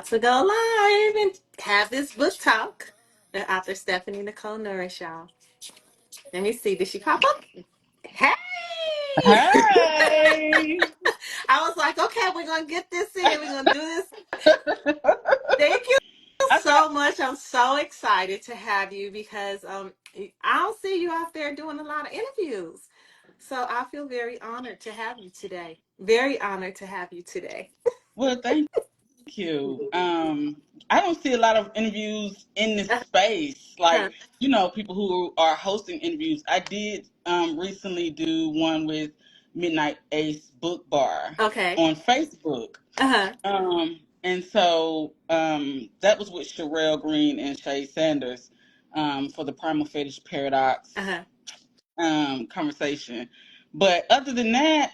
To go live and have this book talk. The author Stephanie Nicole Norris, y'all. Let me see. Did she pop up? Hey! Hi. I was like, okay, we're gonna get this in. We're gonna do this. Thank you I thought, so much. I'm so excited to have you because I don't see you out there doing a lot of interviews. So I feel very honored to have you today. Very honored to have you today. well, thank you. I don't see a lot of interviews in this space, like, people who are hosting interviews. I did recently do one with Midnight Ace Book Bar Okay. on Facebook. Uh-huh. And so that was with Sherelle Green and Shay Sanders for the Primal Fetish Paradox Uh-huh. conversation. But other than that,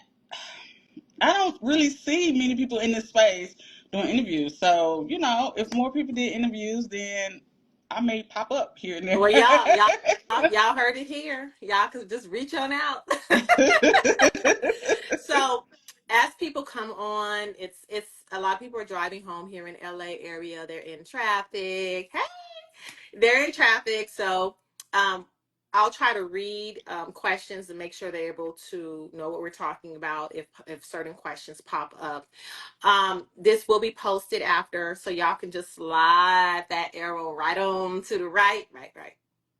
I don't really see many people in this space doing interviews. So, if more people did interviews, then I may pop up here and Well, y'all, there. y'all heard it here. Y'all can just reach on out. So, as people come on, it's a lot of people are driving home here in LA area. They're in traffic. Hey, they're in traffic. So, um, I'll try to read questions and make sure they're able to know what we're talking about if certain questions pop up. This will be posted after, so y'all can just slide that arrow right on to the right, right.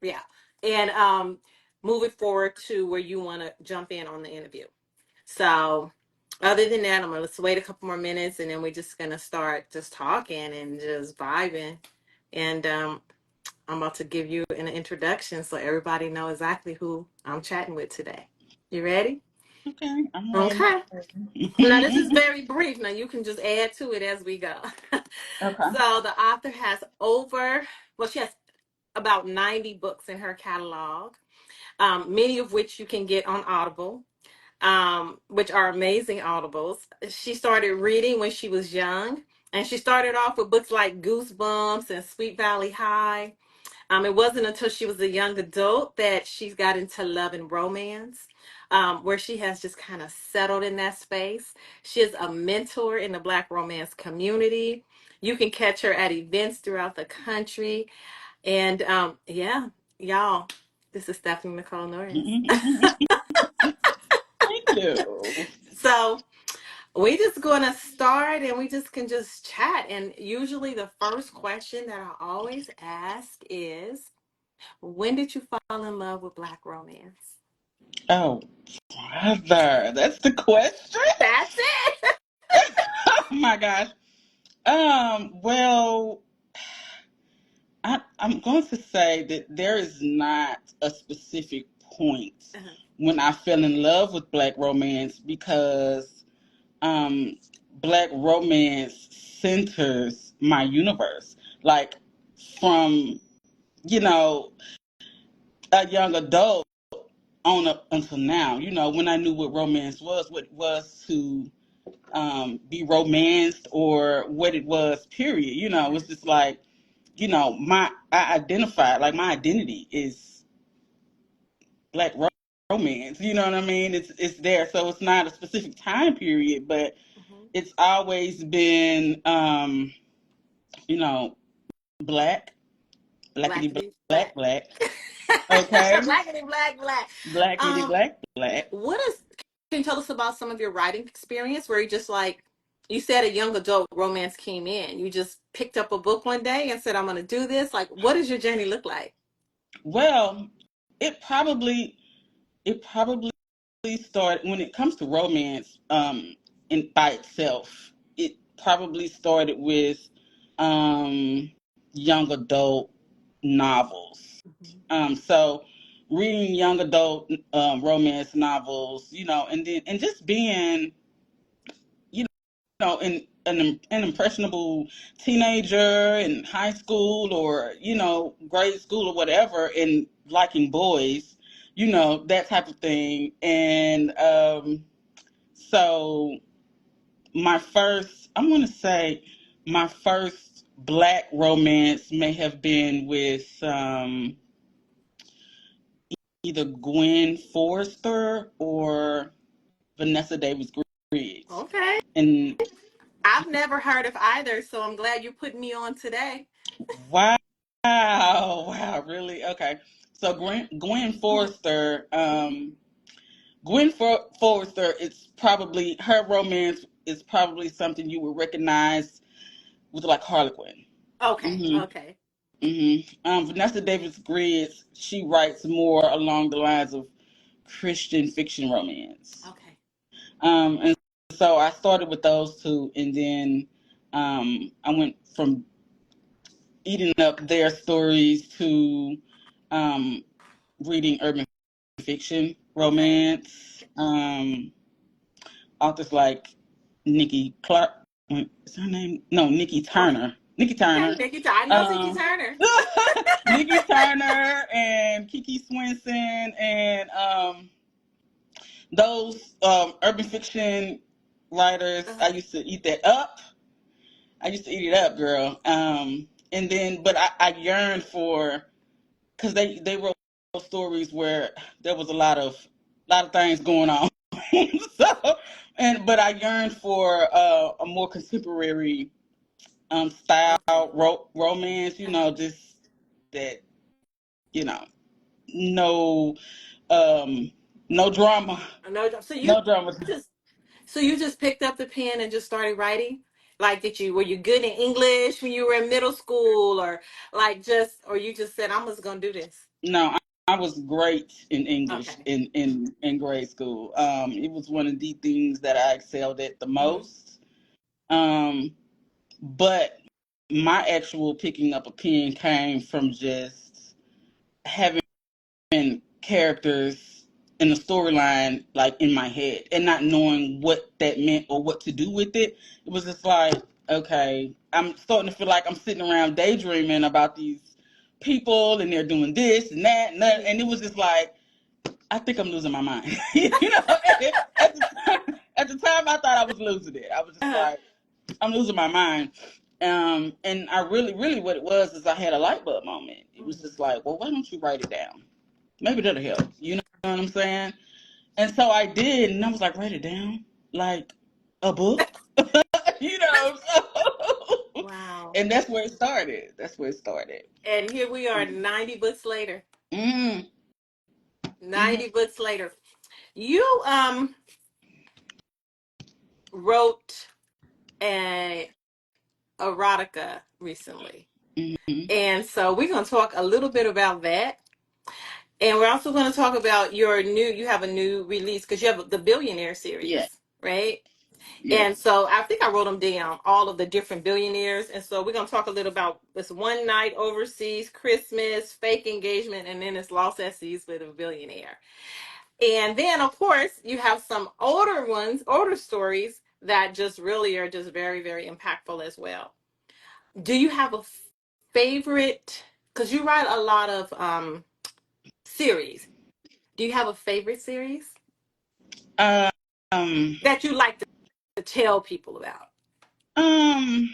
Yeah. And move it forward to where you want to jump in on the interview. So other than that, I'm gonna let's wait a couple more minutes and then we're just gonna start just talking and just vibing. And I'm about to give you an introduction so everybody know exactly who I'm chatting with today. You ready? Okay, I'm ready. Okay. Now, this is very brief. Now, you can just add to it as we go. Okay. So, the author has she has about 90 books in her catalog, many of which you can get on Audible, which are amazing audibles. She started reading when she was young, and she started off with books like Goosebumps and Sweet Valley High. It wasn't until she was a young adult that she got into love and romance, where she has just kind of settled in that space. She is a mentor in the Black romance community. You can catch her at events throughout the country. And yeah, y'all, this is Stephanie Nicole Norris. Thank you. So we just gonna start and we just can just chat. And usually the first question that I always ask is, when did you fall in love with Black romance? Oh, brother, that's the question. That's it. Oh my gosh. Well, I'm going to say that there is not a specific point Uh-huh. when I fell in love with Black romance because um, Black romance centers my universe. Like from, you know, a young adult on up until now, when I knew what romance was, what it was to be romanced or what it was, period. It's just like, I identify, like my identity is Black romance. You know what I mean? It's there, so it's not a specific time period, but Mhm. it's always been, you know, black, blackity Blackity black, black. black. Okay, Blackity black black. blackity Um, black, black. what is can you tell us about some of your writing experience where you just like you said a young adult romance came in. You just picked up a book one day and said, I'm gonna do this. Like, what does your journey look like? Well, it probably it probably started when it comes to romance. In by itself, it probably started with um young adult novels. Mhm. So reading young adult romance novels, and just being, you an impressionable teenager in high school or, grade school or whatever, and liking boys, that type of thing. And so I'm going to say my first Black romance may have been with either Gwen Forrester or Vanessa Davis Griggs. Okay. And I've never heard of either, so I'm glad you put me on today. Wow. Wow, really? Okay. So Gwen Mhm. Forrester, Forrester, it's probably her romance is probably something you would recognize with like Harlequin. Okay, Mm-hmm. okay, Mm-hmm. Vanessa Davis Griggs, she writes more along the lines of Christian fiction romance. okay. And so I started with those two, and then I went from eating up their stories to um, reading urban fiction Okay. romance. Authors like Nikki Clark. Is her name? No, Nikki Okay. Turner. Nikki Okay. Turner. Nikki Turner. I know Nikki Um, Turner. Nikki Turner and Kiki Swinson and those urban fiction writers. I Uh-huh. used to eat that up. I used to eat it up, girl. And then, but I yearned for because they wrote stories where there was a lot of things going on. So, but I yearned for a more contemporary style Okay. romance. Okay. Just that you know, no um, no drama, I know. no drama. Just so you just picked up the pen and just started writing? Like, were you good in English when you were in middle school, or like or you just said, I'm just gonna do this? No, I was great in English Okay. in grade school. It was one of the things that I excelled at the Hmm. most. Um, but my actual picking up a pen came from just having characters in the storyline like in my head and not knowing what that meant or what to do with it. It was just like, okay, I'm starting to feel like I'm sitting around daydreaming about these people and they're doing this and that and that, and it was just like I think I'm losing my mind. At the time I thought I was losing it. I was just Uh-huh. like, I'm losing my mind. And I really what it was is I had a light bulb moment. It was just Mhm. like, well, why don't you write it down? Maybe that'll help. You know what I'm saying? And so I did, and I was like, write it down, like a book, you know. So, Wow. and that's where it started. That's where it started. And here we are, 90 books later. Mm, mm-hmm, 90 books later. You wrote a erotica recently. mm-hmm. And so we're going to talk a little bit about that. And we're also going to talk about you have a new release because you have the Billionaire Yeah, series, right? yeah. And so I think I wrote them down, all of the different billionaires. And so we're going to talk a little about this one night overseas, Christmas, fake engagement, and then it's Lost at Seas with a Billionaire. And then, of course, you have some older stories that just really are just very, very impactful as well. Do you have a favorite? Because you write a lot of series. Do you have a favorite series Um, that you like to tell people about? um,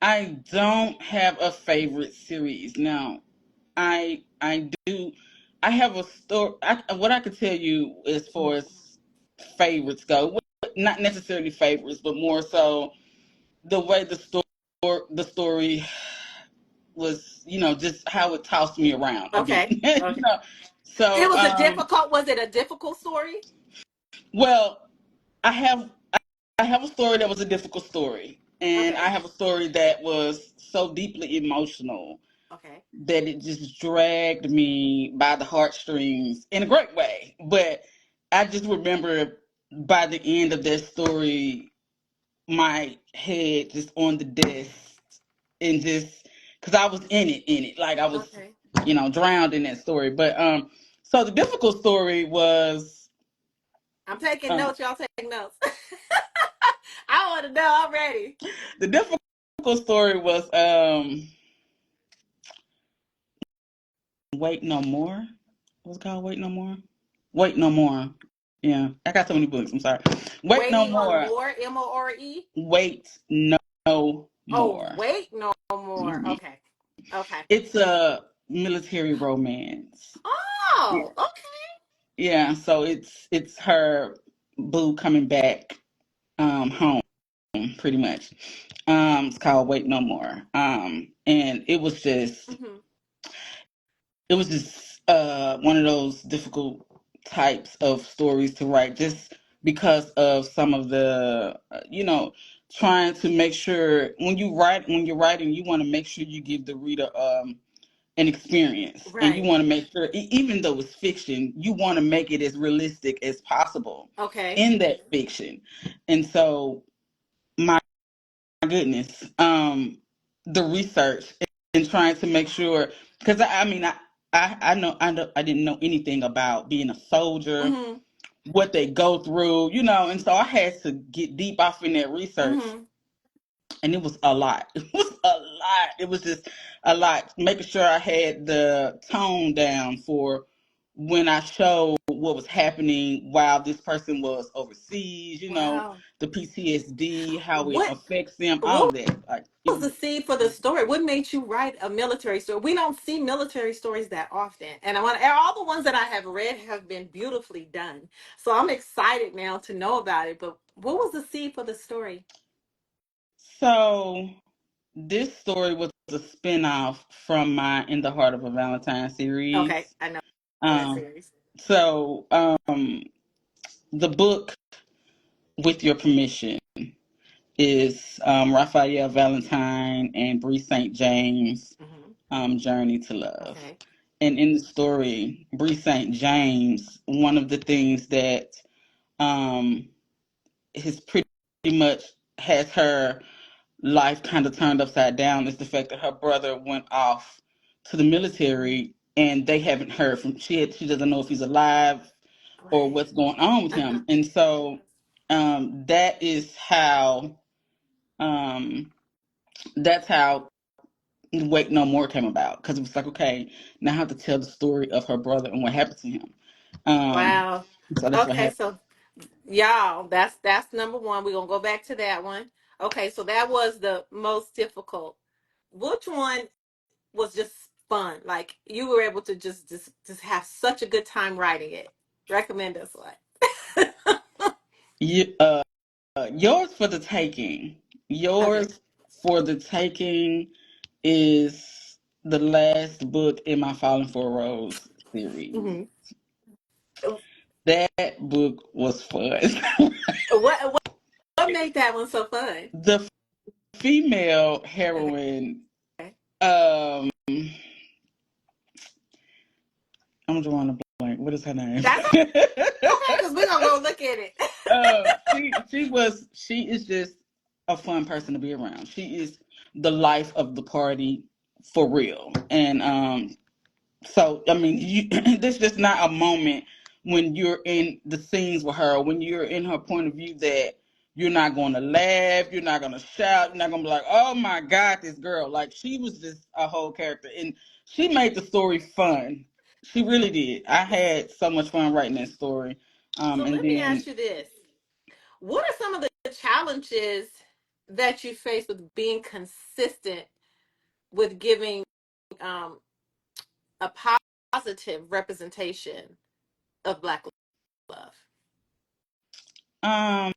I don't have a favorite series now. I do. I have a story. What I could tell you as far Mhm. as favorites go, not necessarily favorites, but more so the way the story was, just how it tossed me around a bit. Okay. Okay. So, Was it a difficult story? well, I have I have a story that was a difficult story, and I Okay. have a story that was so deeply emotional Okay. that it just dragged me by the heartstrings in a great way. But I just remember by the end of that story, my head just on the desk and just because I was in it, like I was, Okay. drowned in that story. But so the difficult story was I'm taking uh, notes. Y'all take notes. I want to know. I'm ready. the difficult story was Wait No More. What's it called? Wait No More. Wait No More. Yeah, I got so many books. I'm sorry. Wait No Waiting on More. more. MORE. Wait No Oh, More. wait no more. Mhm. Okay. Okay. It's a military romance. Yeah. Oh, okay. Yeah, so it's her boo coming back. home, pretty much. It's called Wait No More. And Hmm. it was just one of those difficult types of stories to write, just because of some of the trying to make sure when you're writing, you want to make sure you give the reader an experience, and you Right. want to make sure, even though it's fiction, you want to make it as realistic as possible Okay. in that fiction. And so, my goodness, the research and trying to make sure, because I mean, I didn't know anything about being a soldier, Hmm. what they go through, and so I had to get deep off in that research, Hmm. and it was a lot. It was a lot. It was just a lot. Making sure I had the tone down for when I showed what was happening while this person was overseas. Wow. The PTSD, how it What affects them, all what of that. Like it was was. the seed for the story? What made you write a military story? We don't see military stories that often, and all the ones that I have read have been beautifully done. So I'm excited now to know about it. But what was the seed for the story? So this story was a spinoff from my In the Heart of a Valentine Okay, series. I know that Um, series. so the book, with your permission, is Raphael Valentine and Bree St. James' Hmm. Journey to Love. Okay. And in the story, Bree St. James, one of the things that um, has pretty much has her life kind of turned upside down is the fact that her brother went off to the Mm. military, and they haven't heard from. She doesn't know if he's alive or Right. what's going on with Uh-huh. him. And so that is how um, that's how Wait No More came about, because it was like, okay, now I have to tell the story of her brother and what happened to him. Um, Wow. so that's what Okay, happened. so y'all, that's number one. We're gonna go back to that one. Okay, so that was the most difficult. Which one was just fun? Like you were able to just have such a good time writing it. Recommend us one. Yours for the taking. Okay. Yours for the taking is the last book in my Falling for a Rose series. Hmm. That book was fun. What made that one so fun? The female Okay. heroine, um, I'm drawing a blank. What is her name? That's okay because we're gonna go look at it. She is just a fun person to be around. She is the life of the party for real. And so I mean, this is just not a moment when you're in the scenes with her, when you're in her point of view, that you're not going to laugh, you're not going to shout, you're not going to be like, oh my God, this girl. Like, she was just a whole character, and she made the story fun. She really did. I had so much fun writing that story. So And let me then ask you this. What are some of the challenges that you face with being consistent with giving um, a positive representation of Black love? um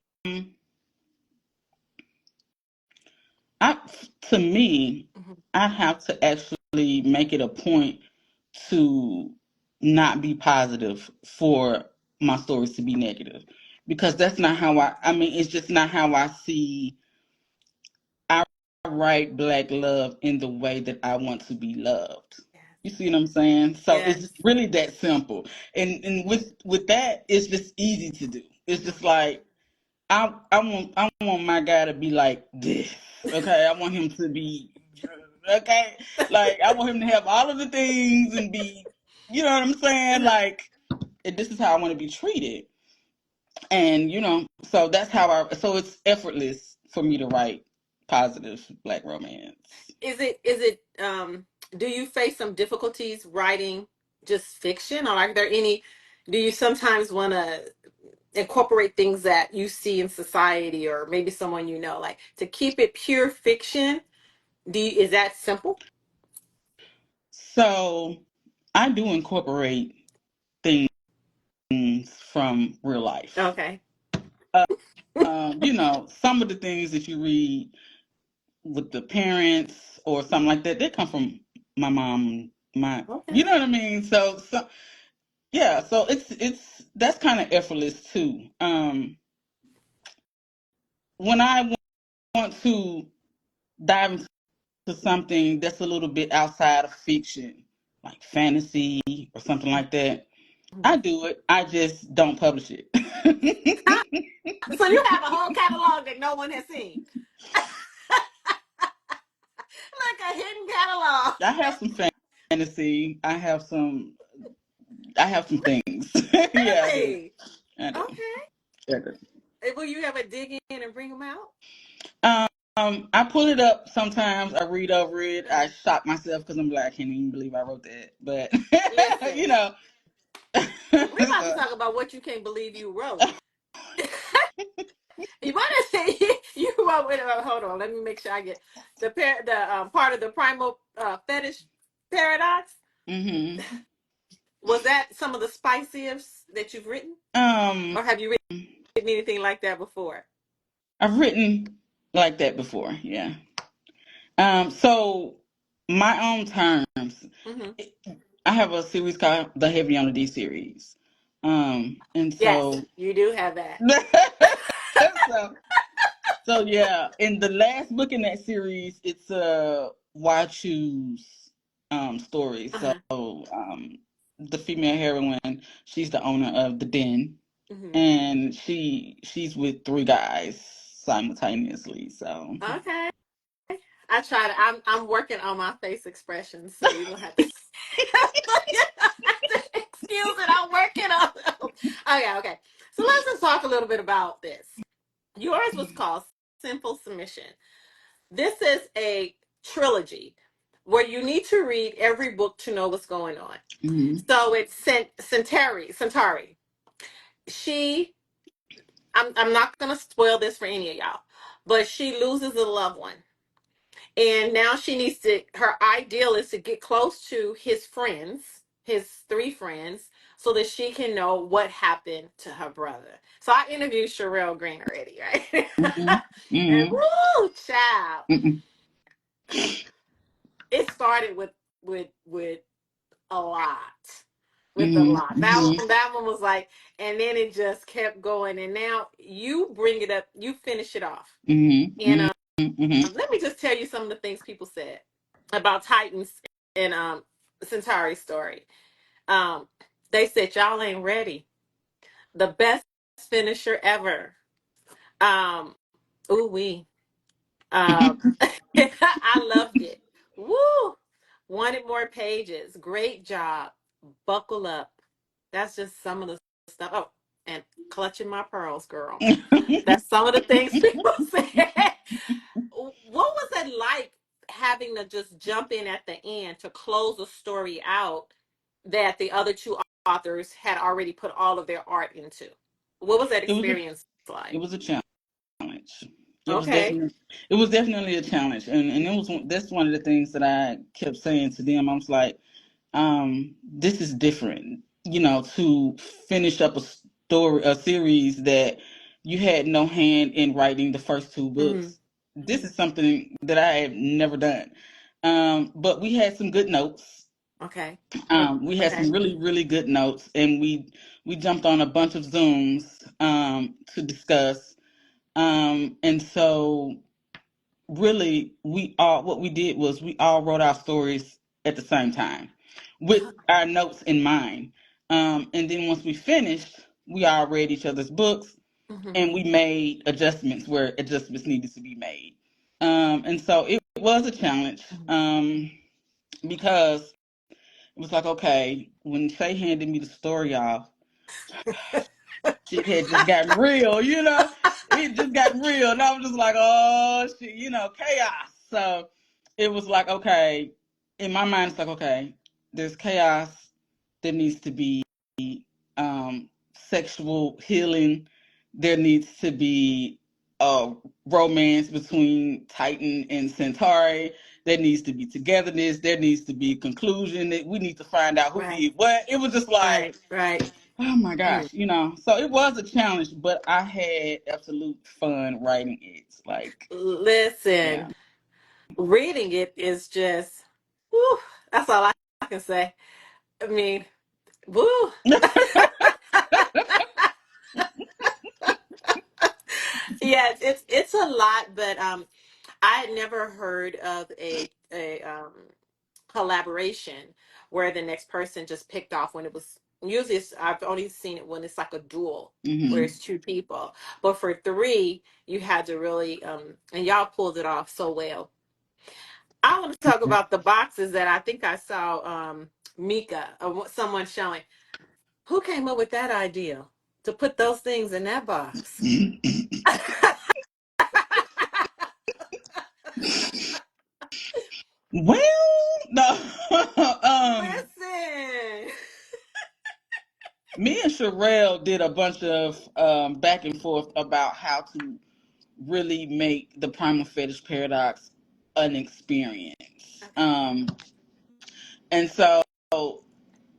I to me, Hmm. I have to actually make it a point to not be positive for my stories to be negative, because that's not how I mean, it's just not how I see. I write Black love in the way that I want to be loved. Yes. You see what I'm saying? So Yes. it's really that simple. And with that, it's just easy to do. It's just Hmm. like, I want my guy to be like this. Okay, I want him to be okay. Like, I want him to have all of the things and be, you know what I'm saying? Like, and this is how I want to be treated. And so that's how so it's effortless for me to write positive Black romance. Is it do you face some difficulties writing just fiction, or are there any, do you sometimes want to incorporate things that you see in society or maybe someone like to keep it pure fiction? Is that simple? So I do incorporate things from real life. Okay. Some of the things that you read with the parents or something like that, they come from my mom, Okay. you know what I mean? So yeah, so it's that's kind of effortless too. When I want to dive into something that's a little bit outside of fiction, like fantasy or something like that, I Mhm. do it. I just don't publish it. So you have a whole catalog that no one has seen, like a hidden catalog. I have some fantasy. I have some things. Yeah, I do. Really? I do. Okay. I do. Will you ever dig in and bring them out? I pull it up sometimes. I read over it. I Uh, shock myself because I'm like, I can't even believe I wrote that. But you listen, know, we're about to so, talk about what you can't believe you wrote. You want to say you wrote? Wait, hold on. Let me make sure I get the part of the primal fetish paradox. hmm Was that some of the spiciest that you've written, um, or have you written anything like that before? I've written like that before. Yeah. So my own terms. Hmm. I have a series called the Heavy on the D series. And Yes, so, you do have that. so So yeah, in the last book in that series, it's a why choose story. So Uh-huh. the female heroine, she's the owner of the den, Hmm. and she's with three guys simultaneously. So Okay. I try to. I'm working on my face expressions, so you don't have to. You don't have to excuse it. I'm working on them. Okay. Okay. So let's just talk a little bit about this. Yours was called Simple Submission. This is a trilogy where you need to read every book to know what's going on. hmm So it's Centauri. Centauri. She. I'm not gonna spoil this for any of y'all, but she loses a loved one, and now she needs to. Her ideal is to get close to his friends, his three friends, so that she can know what happened to her brother. So I interviewed Sherelle Green already, right? hmm And hmm woo, child, hmm it started with a lot, with a hmm lot. That one was like, and then it just kept going, and now you bring it up, you finish it off, hmm and hmm hmm let me just tell you some of the things people said about Titans and Centauri's story. Um, they said y'all ain't ready. The best finisher ever. Um, ooh wee. I loved it. Woo! Wanted more pages. Great job. Buckle up. That's just some of the stuff. Oh, and clutching my pearls, girl. That's some of the things people said. What was it like having to just jump in at the end to close a story out that the other two authors had already put all of their art into? What was that it was a experience it like? was a challenge. Okay. It was definitely a challenge, and that's one of the things that I kept saying to them. I was like, this is different, to finish up a series that you had no hand in writing the first two Hmm. books. This is something that I have never done. But we had some good notes. Okay. We had Okay. some really, really good notes, and we jumped on a bunch of Zooms to discuss. And so really we all what we did was we all wrote our stories at the same time with our notes in mind. And then once we finished, we all read each other's books Hmm. and we made adjustments where adjustments needed to be made. And so it was a challenge, because it was like, okay, when Shay handed me the story off, shit had just gotten real, It just got real. And I was just like, oh shit, chaos. So it was like, okay, in my mind, it's like, okay, there's chaos. There needs to be sexual healing. There needs to be romance between Titan and Centauri. There needs to be togetherness. There needs to be conclusion. That we need to find out who Right. did what. It was just like, Right. Right. Oh my Mm. gosh, so it was a challenge, but I had absolute fun writing it. Like, yeah. Listen, reading it is just, whew, that's all I can say. I mean, woo. Yeah, it's a lot, but I had never heard of a collaboration where the next person just picked off when it was usually I've only seen it when it's like a duel where Hmm. it's two people, but for three you had to really and y'all pulled it off so well. I want to talk about the boxes that I think I saw Mika or someone showing. Who came up with that idea to put those things in that box? Well, no. Listen. Me and Sherelle did a bunch of back and forth about how to really make the primal fetish paradox an experience. Okay. And so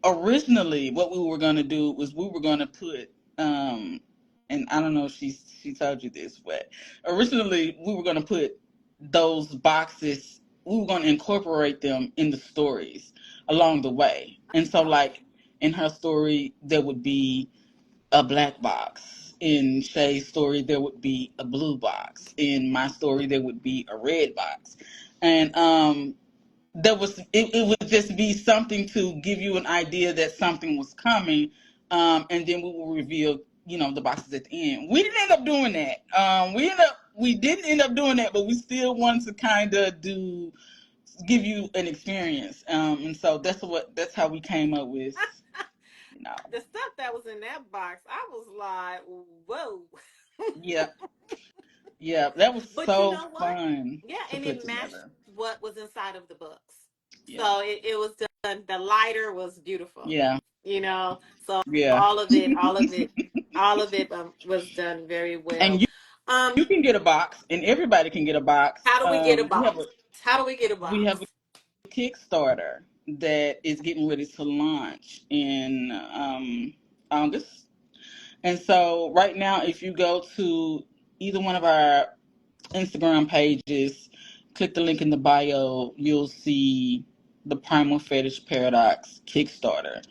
originally what we were going to do was we were going to put and I don't know if she told you this, but originally we were going to put those boxes, we were going to incorporate them in the stories along the way. And so Okay. like in her story there would be a black box, in Shay's story there would be a blue box, in my story there would be a red box. And it would just be something to give you an idea that something was coming, and then we will reveal the boxes at the end. We didn't end up doing that. We didn't end up doing that, but we still wanted to kind of give you an experience, and so that's how we came up with you know The stuff that was in that box, I was like, whoa. yeah, yeah, that was But you so know what? fun Yeah, to and put it matched together. what was inside of the books. Yeah, So it was done, the lighter was beautiful, yeah, so yeah. all of it was done very And well. you can get a box, and everybody can get a box. How do we get a We have box? How do we get a we have box? a Kickstarter that is getting ready to launch in August. And so right now, if you go to either one of our Instagram pages, click the link in the bio, you'll see the Primal Fetish Paradox Kickstarter.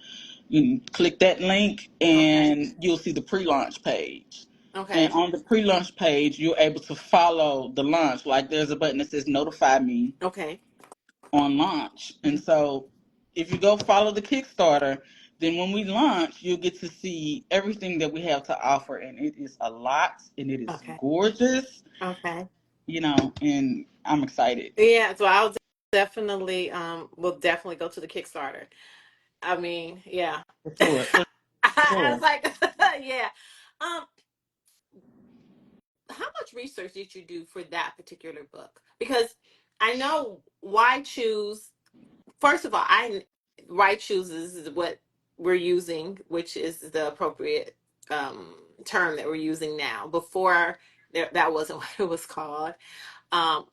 You can click that link Okay. and you'll see the pre-launch page. And Okay. on the pre-launch page, you're able to follow the launch. Like there's a button that says notify me Okay. on launch. And so if you go follow the Kickstarter, then when we launch, you'll get to see everything that we have to offer. And it is a lot and it is Okay. gorgeous, Okay. and I'm excited Yeah, so I'll definitely will definitely go to the Kickstarter. I mean, yeah. for sure. For I was sure. like, yeah. Um, how much research did you do for that particular book? Because I know why choose. First of all, I why chooses is what we're using, which is the appropriate term that we're using now. Before that wasn't what it was called. Um,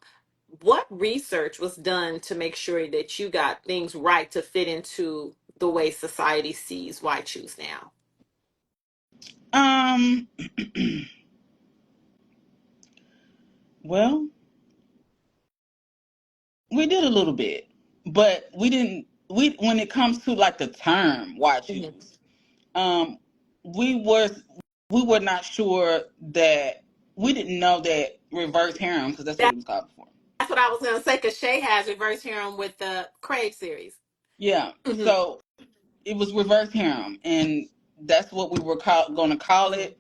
what research was done to make sure that you got things right to fit into the way society sees why choose now? Um, well, we did a little bit, but we didn't. When it comes to like the term "why Mhm. choose," um, we were we were not sure that we didn't know that reverse harem, because that's what it was called before. That's what I was going to say because Shay has reverse harem with the Crave series. Yeah, Hmm. so it was reverse harem, and that's what we were going to call Hmm. it.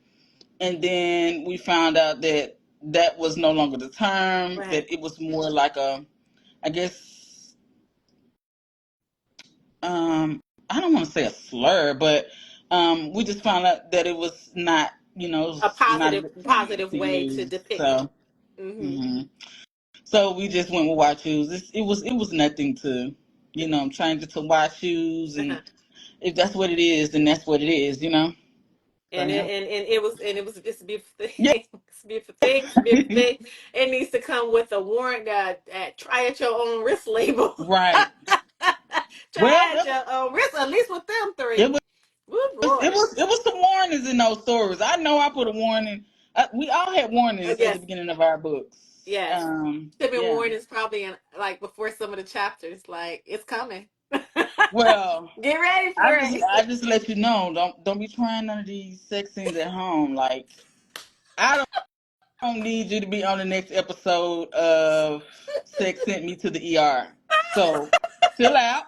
And then we found out that that was no longer the term; Right. that it was more like I guess, um, I don't want to say a slur, but we just found out that it was not, it A was not a positive good term positive to way to use. depict it. So, Hmm. hmm so we just went with why choose. It was nothing to, change it to why choose, and Uh-huh. if that's what it is, then that's what it is. So And yeah, it was just a beautiful thing. yeah, It's a beautiful thing. It's a beautiful thing. It needs to come with a warrant that try at your own risk label. right. Well, Try at your own risk, at least with them it three. was Oh It boy. was some warnings in those stories. I know I put a warning. We all had warnings at the Yes, beginning of our books. yes. Shipping Yeah. warning is probably in like before some of the chapters. Like it's coming. Well, Get ready for I it. just let you know. Don't be trying none of these sex scenes at home. Like I don't need you to be on the next episode of Sex Sent Me to the ER. So chill out,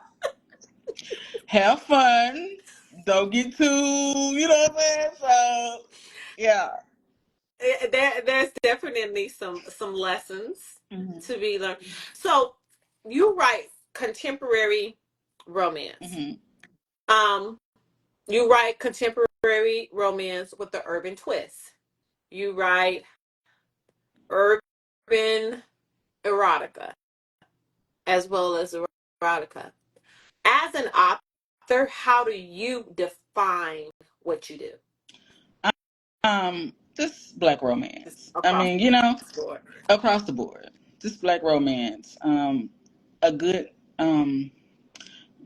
have fun. Don't get too, you know what I'm saying? So yeah. There's definitely some lessons Hmm. to be learned. So you write contemporary romance. Hmm. Um, you write contemporary romance with the urban twist. You write urban erotica as well as erotica. As an author, how do you define what you do? Just black Just romance. I across mean, the board. across the board, just black romance. A um,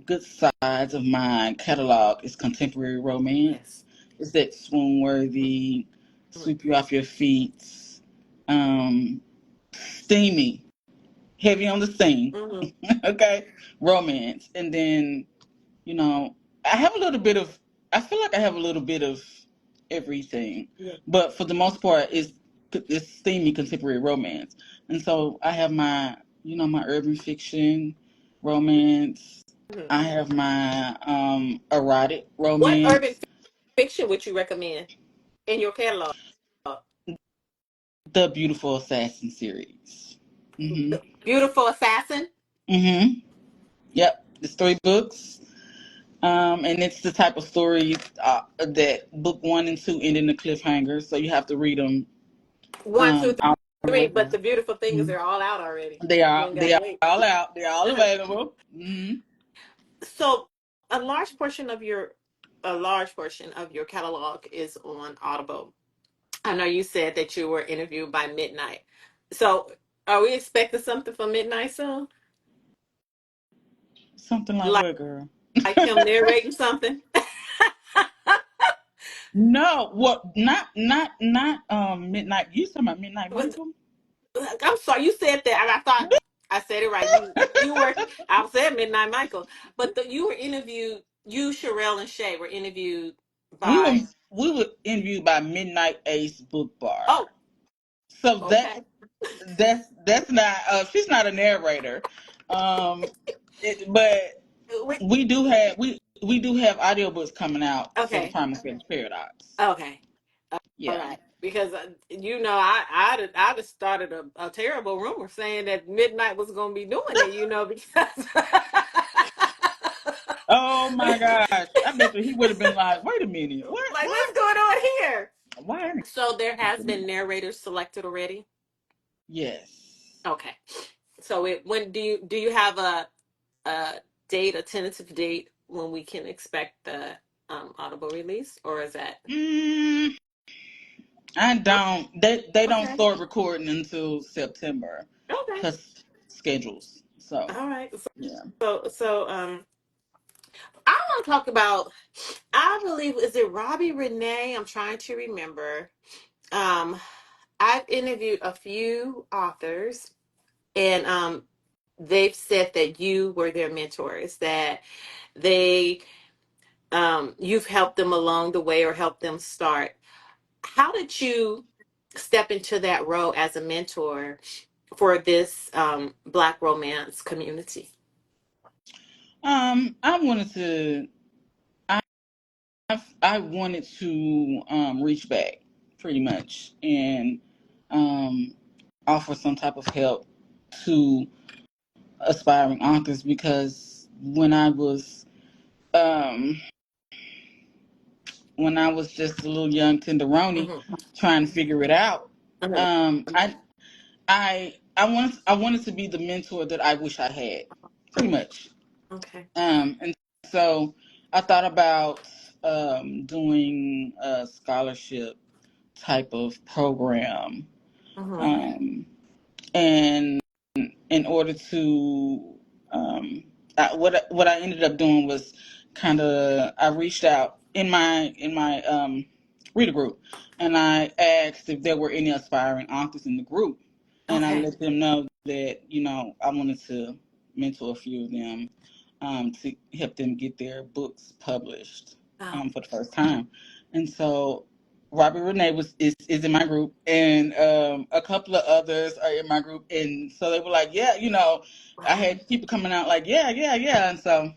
good sides of my catalog is contemporary romance. Yes. It's that swoon worthy, sweep you off your feet, um, steamy, heavy on the steam. Mm-hmm. Okay, romance, and then you know, I have a little bit of, I feel like I have a little bit of everything, Yeah. but for the most part, it's steamy contemporary romance. And so I have my, my urban fiction romance. Mm-hmm. I have my erotic What urban romance, fiction would you recommend in your catalog? the Beautiful Assassin series. Mhm. Beautiful Assassin. Mhm. Yep, it's 3 books. And it's the type of story that book 1 and 2 end in a cliffhanger, so you have to read them One, two, all the three. way But through. the beautiful thing is Mhm. they're all out already. They You are ain't they gotta are wait. all out. They're all available. Hmm. So a large portion of your catalog is on Audible. I know you said that you were interviewed by midnight. So are we expecting something from midnight soon? Something like Like what, girl? like him narrating something? No, what? Not Midnight. You talking about Midnight Michael? I'm sorry, you said that, and I thought I said it right. You were I said Midnight Michael, but you were interviewed. You, Sherelle, and Shay were interviewed We were by. we were interviewed by Midnight Ace Book Bar. Oh, So okay. that's not. She's not a narrator. Um, but Wait, we do have audiobooks coming out for the okay, Primal Feminist Paradox. okay, all Yeah. right. Because I'd have started a terrible rumor saying that Midnight was going to be doing it. Because Oh my gosh! I bet you he would have been like, "Wait a minute, what? like What? what's going on here? Why?" So there has been narrators selected already. Yes. Okay. So when do you have a date, a tentative date when we can expect the Audible release, or is that Mm, I don't. They don't okay? start recording until September, Okay, cause schedules. So all right. yeah. So I want to talk about. I believe is it Robbie Renee? I'm trying to remember. Um, I've interviewed a few authors, and they've said that you were their mentors. That they you've helped them along the way or helped them start. How did you step into that role as a mentor for this Black romance community? I wanted to. I wanted to reach back, pretty much, and um, offer some type of help to aspiring authors because um, when I was just a little young tenderoni Mm-hmm. trying to figure it out, Mm-hmm. um, I I wanted to be the mentor that I wish I had, pretty much. Okay. And so I thought about doing a scholarship type of program, Mm-hmm. um, and in order to what I ended up doing was I reached out in my reader group, and I asked if there were any aspiring authors in the group, and I Okay. let them know that I wanted to mentor a few of them, to help them get their books published, Oh, for the first time. And so Robbie Renee is in my group, and a couple of others are in my group, and so they were like, yeah, I wow. had people coming out like, yeah, yeah, yeah, and so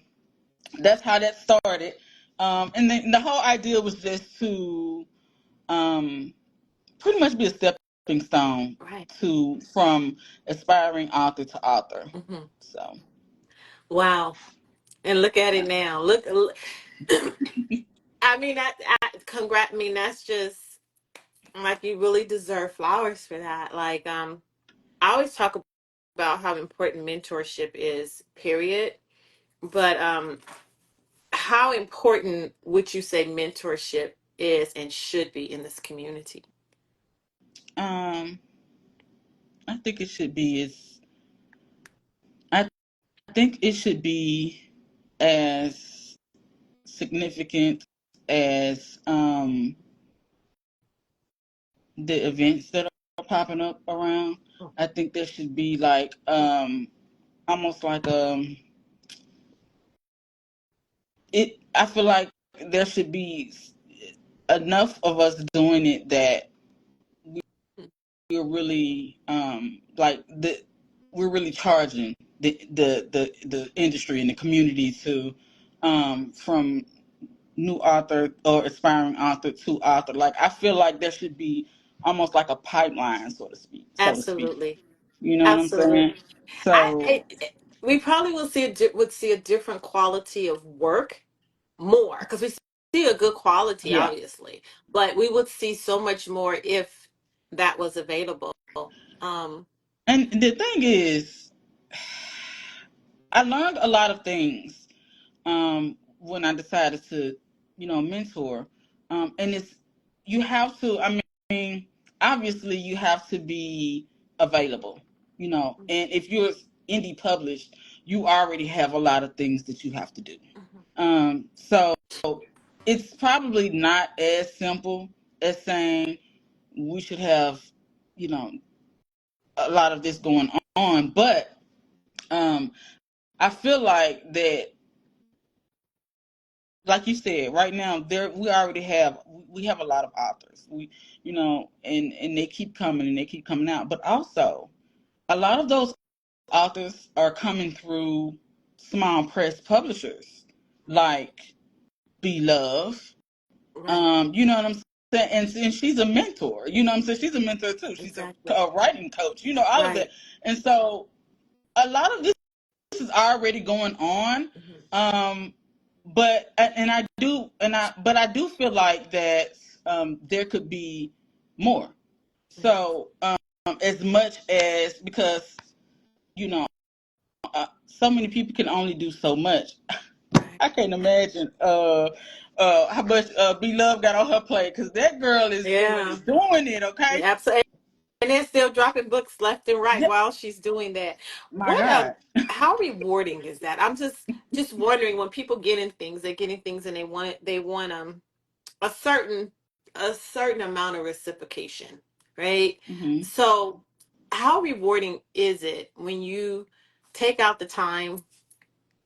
that's how that started. And then the whole idea was just to, um, pretty much be a stepping stone Right. to from aspiring author to author. Hmm. So Wow. And look at it now. I mean, I mean, that's just like you really deserve flowers for that. Like, I always talk about how important mentorship is, period. But how important would you say mentorship is and should be in this community? um, I think it should be as I think it should be as significant as the events that are popping up around. I think there should be like, almost like, it. I feel like there should be enough of us doing it that we're really, like we're really charging the industry and the community to, from new author or aspiring author to author. Like I feel like there should be almost like a pipeline, so to speak. Absolutely. You know what I'm Absolutely. saying? So We probably will see would see a different quality of work more because we see a good quality, yeah. obviously, but we would see so much more if that was available. Um, And the thing is, I learned a lot of things, when I decided to, mentor. And you have to, I mean, obviously you have to be available, and if you're indie published, you already have a lot of things that you have to do. mhm, So it's probably not as simple as saying we should have, you know, a lot of this going on, but, um, I feel like that, like you said, right now there we have a lot of authors. And they keep coming and they keep coming out. But also a lot of those authors are coming through small press publishers like Be Love. right, You know what I'm saying? And she's a mentor. You know what I'm saying? She's a mentor too. She's exactly, a writing coach. All of that. right, And so a lot of this is already going on. mhm, Um, but I do feel like that, there could be more. mhm, So, as much as, because you know so many people can only do so much. right, I can't imagine, how much, Beloved got on her plate, because that girl yeah, is doing it. Okay. yeah, absolutely. And then still dropping books left and right Yeah. while she's doing that. My What God. how rewarding is that? I'm just wondering when people get in things, they're getting things and they want a certain amount of reciprocation, right? Hmm. So how rewarding is it when you take out the time,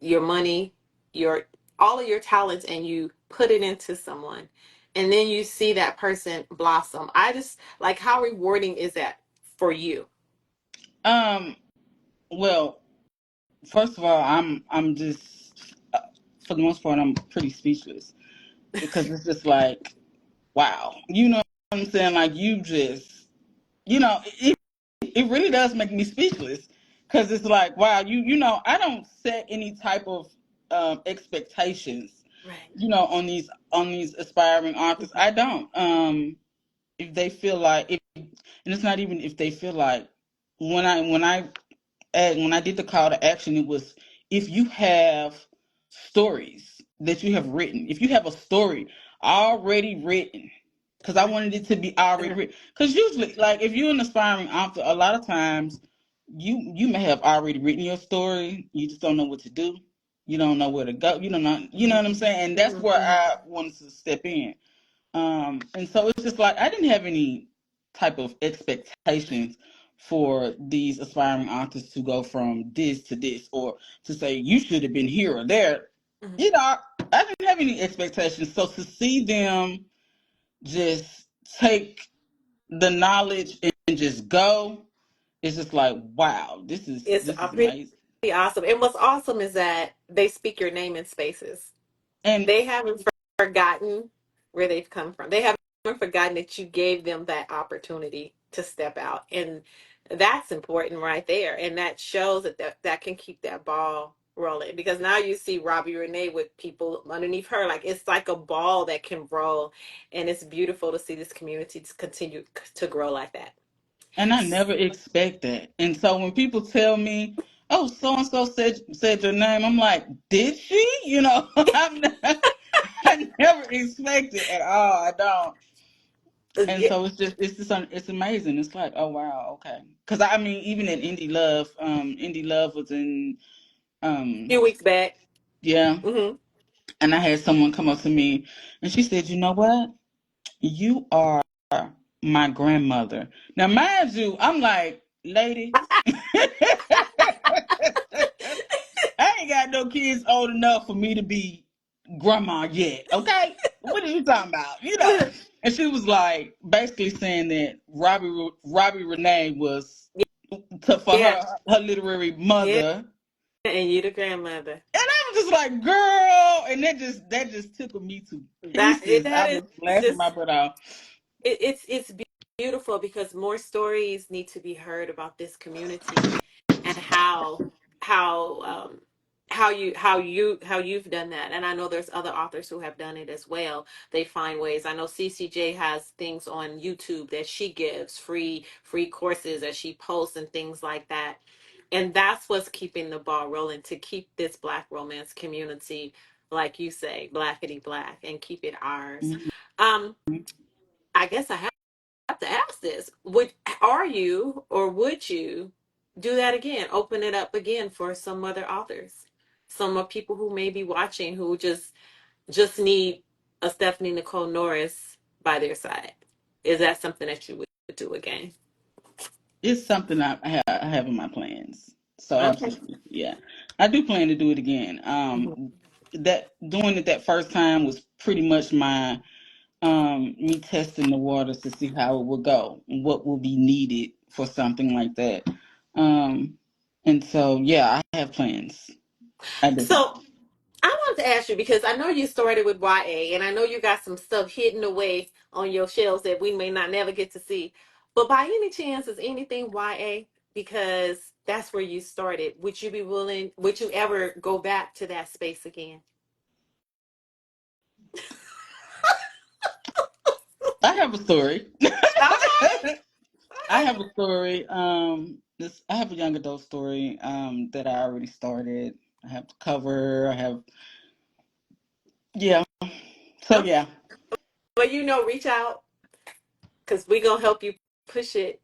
your money, your all of your talents and you put it into someone and then you see that person blossom? I just like how rewarding is that for you? Um. Well, first of all, I'm just, for the most part, I'm pretty speechless, because it's just like, wow. You know what I'm saying? Like, you just, it really does make me speechless, because it's like, wow, I don't set any type of, expectations, Right. on these aspiring authors. Mhm. I don't. If they feel like, and it's not even if they feel like, when I did the call to action, it was, if you have stories that you have written, if you have a story already written, because I Right. wanted it to be already Uh-huh. written. Because usually, like, if you're an aspiring author, a lot of times you may have already written your story, you just don't know what to do. you don't know where to go. You don't know, you know what I'm saying? And that's where Mhm. I wanted to step in. And so it's just like I didn't have any type of expectations for these aspiring authors to go from this to this, or to say you should have been here or there. Mhm. You know, I didn't have any expectations. So to see them just take the knowledge and just go, it's just like, wow, It's this is pretty amazing. awesome. And what's awesome is that they speak your name in spaces. And They haven't forgotten where they've come from. They haven't forgotten that you gave them that opportunity to step out. And that's important right there. And that shows that can keep that ball rolling. Because now you see Robbie Renee with people underneath her. Like it's like a ball that can roll. And it's beautiful to see this community continue to grow like that. And I never expect that. And so when people tell me, "Oh, so and so said your name," I'm like, "Did she?" You know, I never expect it at all. I don't. And Yeah, so it's amazing. It's like, oh wow, okay. Because I mean, even at Indie Love was in a um few weeks back. yeah, Hmm. and I had someone come up to me and she said, "You know what? You are my grandmother." Now, mind you, I'm like, lady, I ain't got no kids old enough for me to be grandma yet. Okay, what are you talking about? You know? And she was like, basically saying that Robbie Renee was for Yeah, her literary yeah. mother. And you the grandmother. And I was just like, girl, and that just tickled me to pieces. I That was is laughing my just butt off. it's beautiful because more stories need to be heard about this community and how how you've done that. And I know there's other authors who have done it as well. They find ways. I know CCJ has things on YouTube that she gives free courses that she posts and things like that. And that's what's keeping the ball rolling to keep this Black romance community, like you say, blackety black, and keep it ours. Mhm. Um, I guess I have to ask this. Are you or would you do that again? Open it up again for some other authors, some of people who may be watching who just need a Stephanie Nicole Norris by their side. Is that something that you would do again? It's something I have in my plans. So Okay. absolutely, yeah, I do plan to do it again. Mhm. That doing it that first time was pretty much my me testing the waters to see how it will go and what will be needed for something like that. Um, and so yeah, I have plans. I definitely. So I wanted to ask you because I know you started with YA and I know you got some stuff hidden away on your shelves that we may not never get to see. But by any chance, is anything YA? Because that's where you started. Would you ever go back to that space again? I have a story. Okay. I have a story. This I have a young adult story. That I already started. I have the cover. I have yeah. So Okay. yeah. But reach out because we're going to help you push it.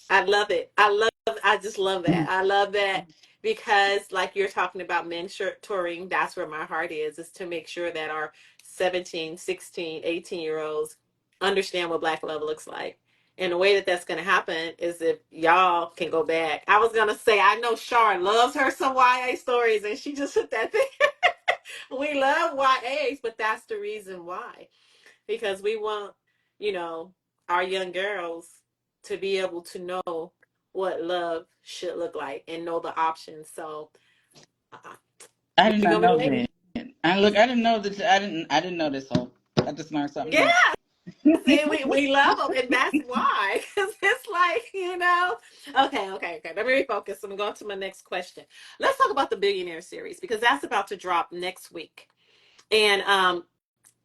I love it. I just love that. I love that because like you're talking about mentoring, that's where my heart is to make sure that our 17, 16, 18 year olds understand what Black love looks like. And the way that that's going to happen is if y'all can go back. I was going to say, I know Shar loves her some YA stories and she just put that there. We love YAs, but that's the reason why because we want, you know, our young girls to be able to know what love should look like and know the options. So uh, I did we're not gonna be know waiting. that. I didn't know that. I didn't know this. So I just learned something Yeah, new. see, we love them, and that's why. Because it's like, okay. Let me refocus. I'm going to my next question. Let's talk about the Billionaire series because that's about to drop next week. And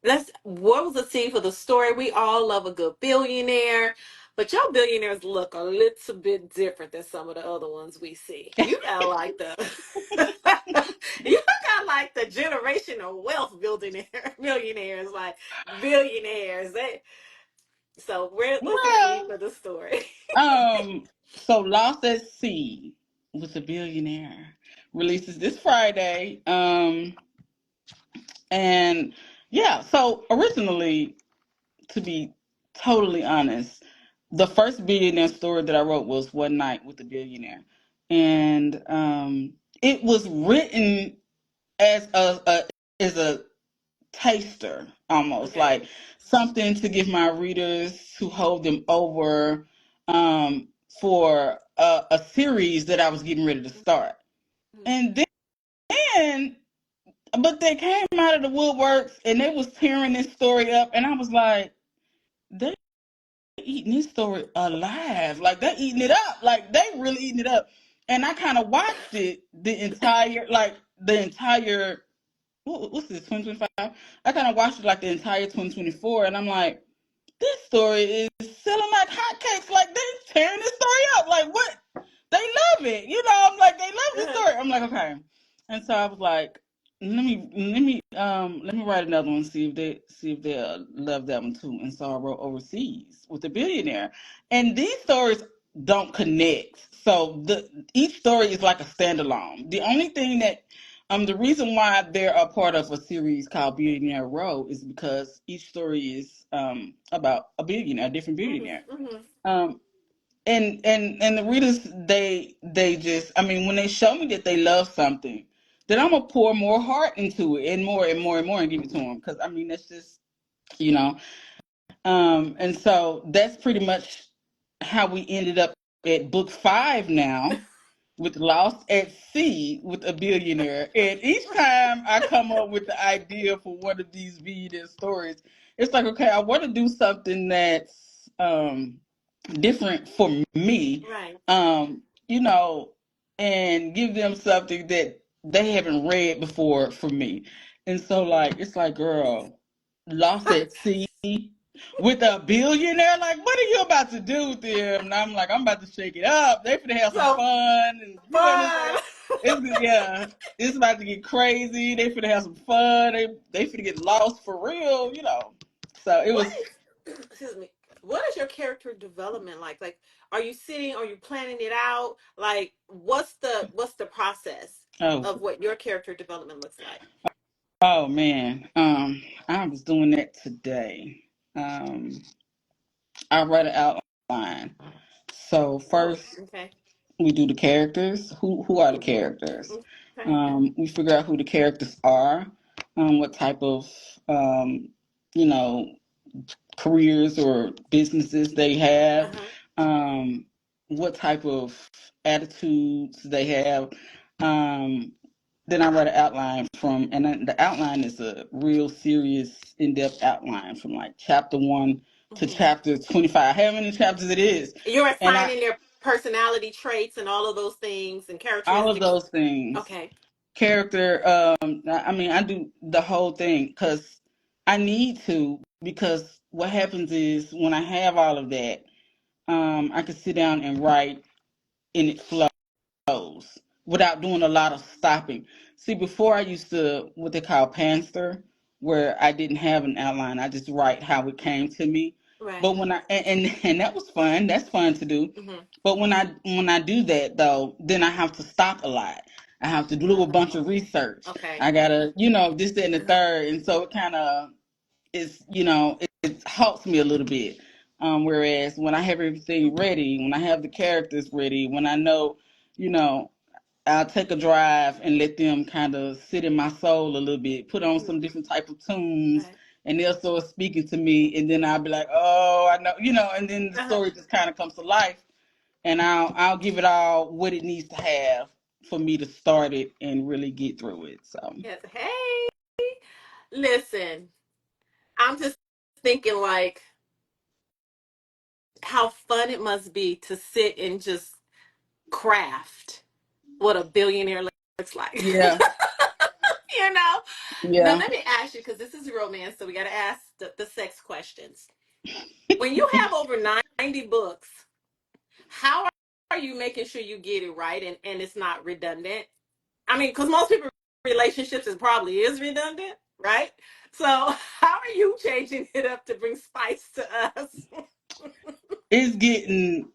let's what was the scene for the story? We all love a good billionaire, but your billionaires look a little bit different than some of the other ones we see. You got like the you got like the generational wealth billionaire millionaires, like billionaires. So what's the scene Well, for the story? so Lost at Sea. with a Billionaire releases this Friday. And yeah, so originally, to be totally honest, the first billionaire story that I wrote was One Night with a Billionaire. And it was written as a taster, almost Okay. like something to give my readers to hold them over, um, for a series that I was getting ready to start. Mhm. And then, but they came out of the woodworks and they was tearing this story up, and I was like, they eating this story alive, like they eating it up, like they really eating it up. And I kind of watched it the entire what's this, 2025. I kind of watched it like the entire 2024, and I'm like, this story is selling like hotcakes. Like they're tearing this story up. Like what? They love it. I'm like, they love this Uh-huh. story. I'm like, okay. And so I was like, let me write another one. See if they love that one too. And so I wrote Overseas with a Billionaire. And these stories don't connect. So each story is like a standalone. The only thing that the reason why they're a part of a series called Billionaire Row is because each story is about a billionaire, a different Mhm. billionaire. Mhm. Um, and the readers, they just, I mean, when they show me that they love something, then I'm gonna pour more heart into it and more and more and more and give it to them, because I mean that's just, you know. And so that's pretty much how we ended up at book 5 now, with Lost at Sea with a Billionaire. And each time I come up with the idea for one of these billionaire stories, it's like, okay, I want to do something that's different for me, Right. you know, and give them something that they haven't read before for me. And so, like, it's like, girl, Lost at Sea with a billionaire, like, what are you about to do with them? And I'm like, I'm about to shake it up. They finna have some So fun, and you know what I'm fun. saying? Yeah, it's about to get crazy. They finna have some fun. They finna get lost for real. So it What was. is, excuse me, what is your character development like? Like, are you sitting, are you planning it out? Like, what's the process Oh, of what your character development looks like? oh man. I was doing that today. Um, I read an outline. So Oh, first okay. we do the characters. Who are the characters? Okay. We figure out who the characters are, what type of um, you know careers or businesses they have, Uh-huh. um, what type of attitudes they have. Um, then I write an outline and then the outline is a real serious, in-depth outline from like chapter 1 to Hmm. chapter 25, how many chapters it is. You're And I assigning their personality traits and all of those things and all of characteristics. those things, Okay. character. I mean, I do the whole thing because I need to. Because what happens is when I have all of that, I can sit down and write, and it flows without doing a lot of stopping. See, before I used to what they call pantser, where I didn't have an outline. I just write how it came to me. Right. But when and that was fun. That's fun to do. Hmm. But when I do that though, then I have to stop a lot. I have to do a bunch of research. Okay. I gotta, this, that, and the Uh-huh. third, and so it kind of it halts me a little bit. Whereas when I have everything ready, when I have the characters ready, when I know, you know, I'll take a drive and let them kind of sit in my soul a little bit, put on Mhm. some different type of tunes, Right. and they'll start speaking to me, and then I'll be like, oh, I know, and then the Uh-huh. story just kind of comes to life, and I'll give it all what it needs to have for me to start it and really get through it. So Yes. Hey, listen, I'm just thinking like how fun it must be to sit and just craft what a billionaire looks like. yeah, you know? Now, yeah, let me ask you, because this is romance, so we got to ask the sex questions. When you have over 90 books, how are you making sure you get it right and it's not redundant? I mean, because most people relationships is probably is redundant, right? So how are you changing it up to bring spice to us? it's getting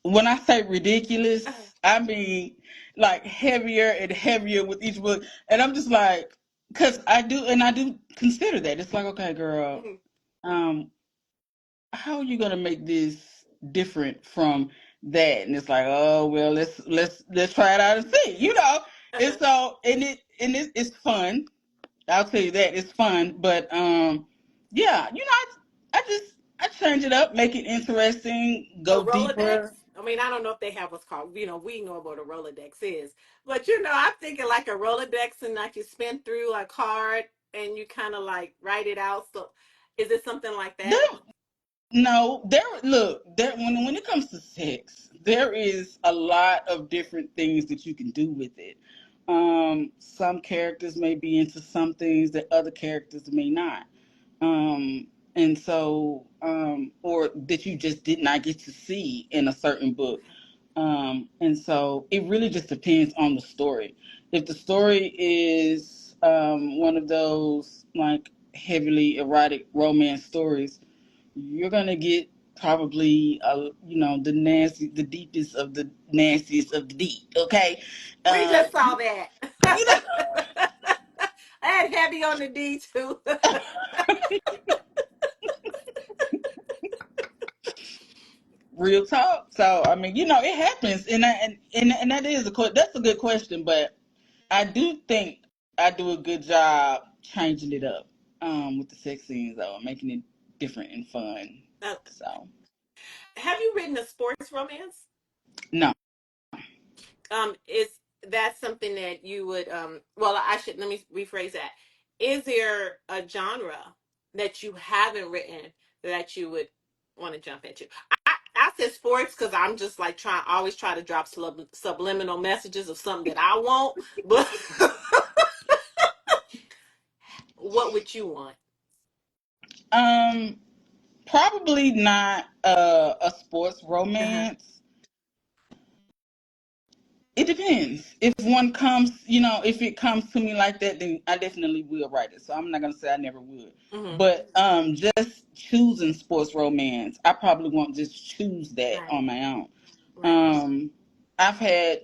when I say ridiculous. I mean, like heavier and heavier with each book, and I'm just like, because I do consider that. It's like, okay, girl, Mhm. um, how are you gonna make this different from that? And it's like, oh well, let's try it out and see, you know. And Uh-huh. so, it's fun. I'll tell you that it's fun, but yeah, you know, I change it up, make it interesting, A go Rolodex. deeper. I mean, I don't know if they have what's called, we know what a Rolodex is, but I'm thinking like a Rolodex and like you spin through a card and you kind of like write it out. So, is it something like There, that? no, there. Look, there. When it comes to sex, there is a lot of different things that you can do with it. Some characters may be into some things that other characters may not. And so, or that you just did not get to see in a certain book. Okay. And so it really just depends on the story. If the story is one of those like heavily erotic romance stories, you're gonna get probably the deepest of the nastiest of the deep. Okay, We uh, just saw that. you know, I had heavy on the D too. real talk. So I mean, it happens, and that is that's a good question, but I do think I do a good job changing it up with the sex scenes though, making it different and fun. Uh, So have you written a sports romance? no, Is that something that you would well, I should let me rephrase that. Is there a genre that you haven't written that you would want to jump into? I said sports because I'm just like always try to drop subliminal messages of something that I want, but what would you want? um, probably not a sports Uh-huh. romance. It depends. If one comes, if it comes to me like that, then I definitely will write it. So I'm not gonna say I never would. Mm-hmm. But just choosing sports romance, I probably won't just choose that Right. on my own. Right. Um, I've had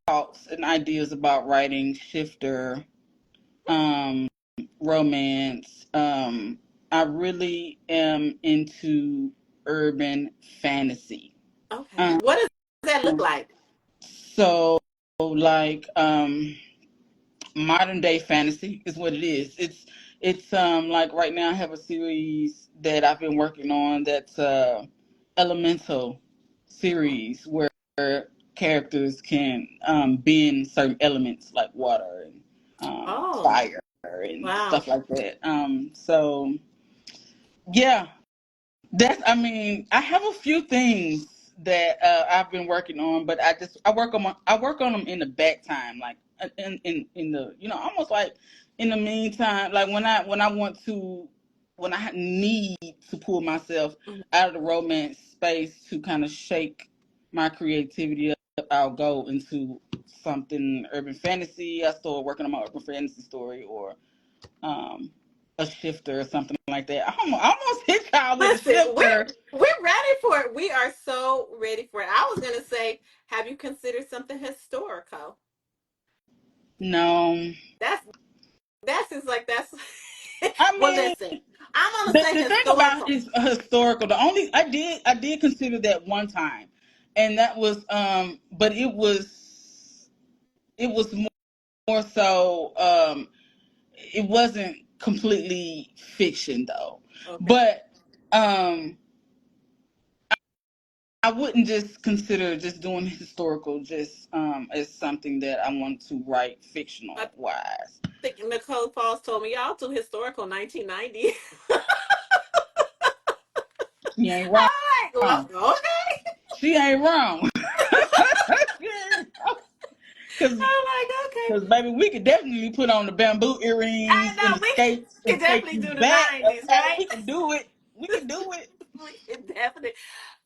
thoughts and ideas about writing shifter romance. I really am into urban fantasy. Okay. Um, What does that look like? so like modern day fantasy is what it is. It's like right now I have a series that I've been working on that's elemental series where characters can bend certain elements like water and Oh, fire and wow. stuff like that. So yeah, I mean, I have a few things that I've been working on, but I work on them in the back time, like in the almost like in the meantime, like when I need to pull myself Mhm. out of the romance space to kind of shake my creativity up, I'll go into something urban fantasy. I start working on my urban fantasy story or um a shifter or something like that. I almost hit y'all with a Listen, shifter. we're ready for it. We are so ready for it. I was gonna say, have you considered something historical? No, That's that's just like that's. I Well, mean listen, I'm gonna the say the thing about historical. it is historical. The only I did consider that one time, and that was but it was more so it wasn't completely fiction though, Okay. but um I wouldn't just consider just doing historical just as something that I want to write I fictional wise. think Nicole Falls told me y'all too historical 1990. She ain't I'm wrong. like, well, okay. She ain't wrong. Cause, I'm like, okay. cause baby, we could definitely put on the bamboo earrings I and know the we skates and could take definitely you do the back. 90s, Okay, right? we can do it. We can do it. We could definitely.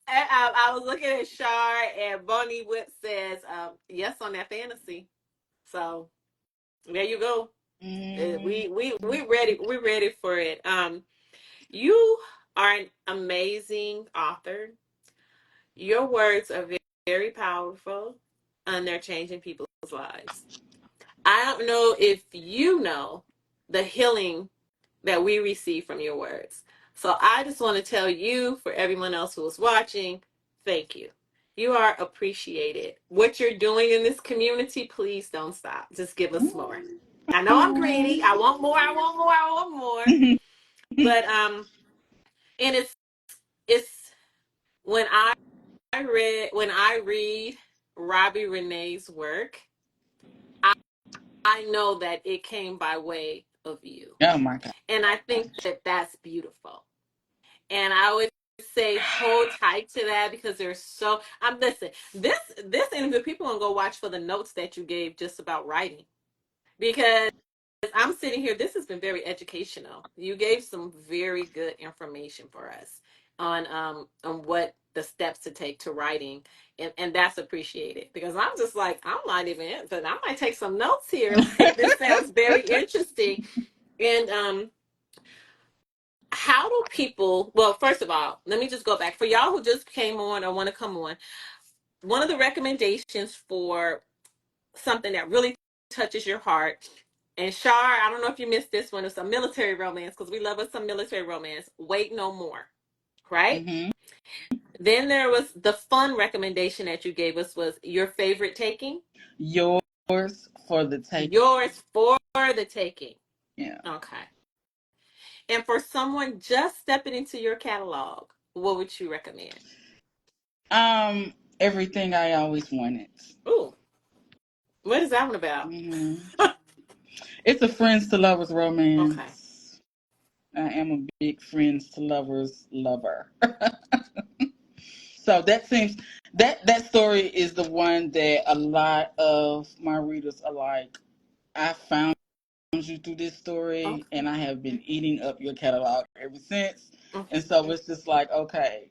I was looking at Shar and Bonnie Whip says yes on that fantasy. So there you go. Mm, We ready. We're ready for it. You are an amazing author. Your words are very, very powerful. and they're changing people's lives. I don't know if you know the healing that we receive from your words. So I just want to tell you, for everyone else who is watching, thank you. You are appreciated. What you're doing in this community, please don't stop. Just give us more. I know I'm greedy. I want more. I want more. I want more. But and it's when I read Robbie Renee's work, I, I know that it came by way of you. Oh my god. And I think that that's beautiful. And I would say hold tight to that because there's so I'm listen, this interview people gonna go watch for the notes that you gave just about writing. Because I'm sitting here, this has been very educational. You gave some very good information for us on what the steps to take to writing, and that's appreciated because I'm just like I'm not even in, but I might take some notes here. Like this sounds very interesting. And how do people, well, first of all, let me just go back for y'all who just came on or want to come on. One of the recommendations for something that really touches your heart, and Shar, I don't know if you missed this one, it's a military romance because we love us some military romance. Wait No More, right? Hmm. Then there was the fun recommendation that you gave us was Your Favorite Taking. Yours for the taking. Yours for the taking. Yeah. Okay. And for someone just stepping into your catalog, what would you recommend? Everything I always wanted. Ooh, what is that one about? Hmm. It's a friends to lovers Okay. romance. I am a big friends to lovers lover. So that seems that story is the one that a lot of my readers are like, I found you through this story and Okay. I have been eating up your catalog ever since. And Okay. so it's just like, okay,